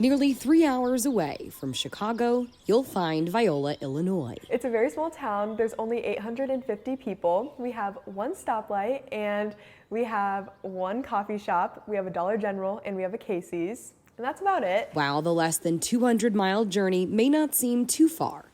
Nearly 3 hours away from Chicago, you'll find Viola, Illinois. It's a very small town. There's only 850 people. We have one stoplight and we have one coffee shop. We have a Dollar General and we have a Casey's. And that's about it. While the less than 200-mile journey may not seem too far,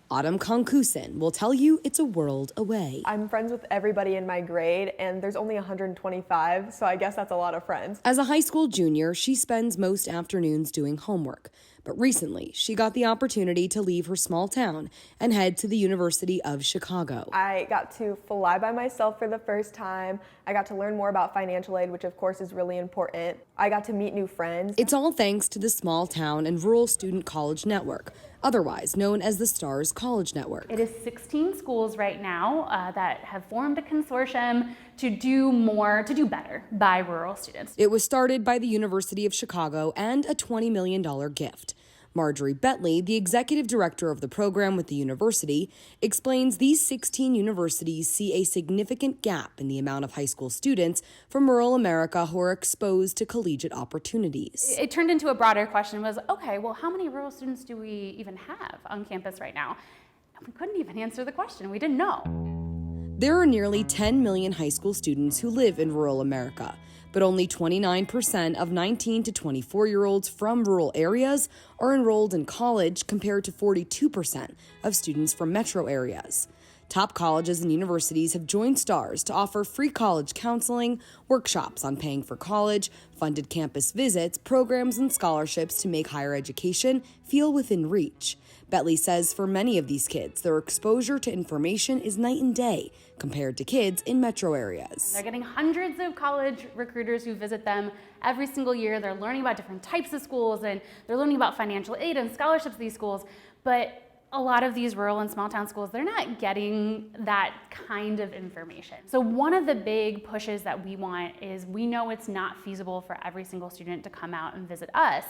Autumn Konkusin will tell you it's a world away. I'm friends with everybody in my grade, and there's only 125, so I guess that's a lot of friends. As a high school junior, she spends most afternoons doing homework. But recently, she got the opportunity to leave her small town and head to the University of Chicago. I got to fly by myself for the first time. I got to learn more about financial aid, which of course is really important. I got to meet new friends. It's all thanks to the Small Town and Rural Student College Network, otherwise known as the STARS College Network. It is 16 schools right now that have formed a consortium to do better by rural students. It was started by the University of Chicago and a $20 million gift. Marjorie Bentley, the executive director of the program with the university, explains these 16 universities see a significant gap in the amount of high school students from rural America who are exposed to collegiate opportunities. It turned into a broader question was, okay, well, how many rural students do we even have on campus right now? And we couldn't even answer the question. We didn't know. There are nearly 10 million high school students who live in rural America, but only 29% of 19 to 24-year-olds from rural areas are enrolled in college compared to 42% of students from metro areas. Top colleges and universities have joined STARS to offer free college counseling, workshops on paying for college, funded campus visits, programs, and scholarships to make higher education feel within reach. Bentley says for many of these kids, their exposure to information is night and day compared to kids in metro areas. They're getting hundreds of college recruiters who visit them every single year. They're learning about different types of schools, and they're learning about financial aid and scholarships at these schools. But a lot of these rural and small town schools, they're not getting that kind of information. So one of the big pushes that we want is we know it's not feasible for every single student to come out and visit us,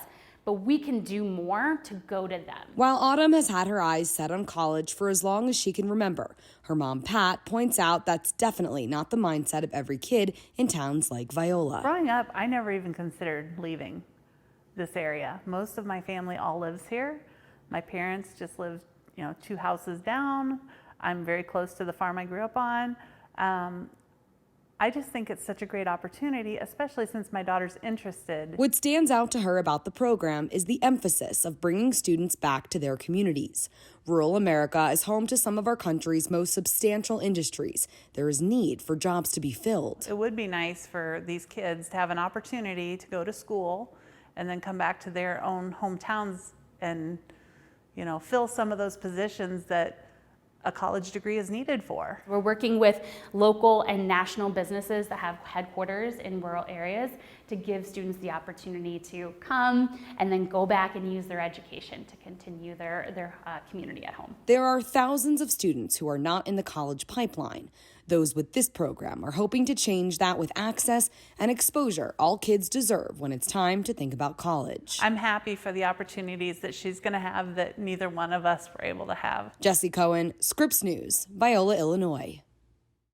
but we can do more to go to them. While Autumn has had her eyes set on college for as long as she can remember, her mom, Pat, points out that's definitely not the mindset of every kid in towns like Viola. Growing up, I never even considered leaving this area. Most of my family all lives here. My parents just live, 2 houses down. I'm very close to the farm I grew up on. I just think it's such a great opportunity, especially since my daughter's interested. What stands out to her about the program is the emphasis of bringing students back to their communities. Rural America is home to some of our country's most substantial industries. There is need for jobs to be filled. It would be nice for these kids to have an opportunity to go to school and then come back to their own hometowns and, fill some of those positions that a college degree is needed for. We're working with local and national businesses that have headquarters in rural areas to give students the opportunity to come and then go back and use their education to continue their community at home. There are thousands of students who are not in the college pipeline. Those with this program are hoping to change that with access and exposure all kids deserve when it's time to think about college. I'm happy for the opportunities that she's going to have that neither one of us were able to have. Jessie Cohen, Scripps News, Viola, Illinois.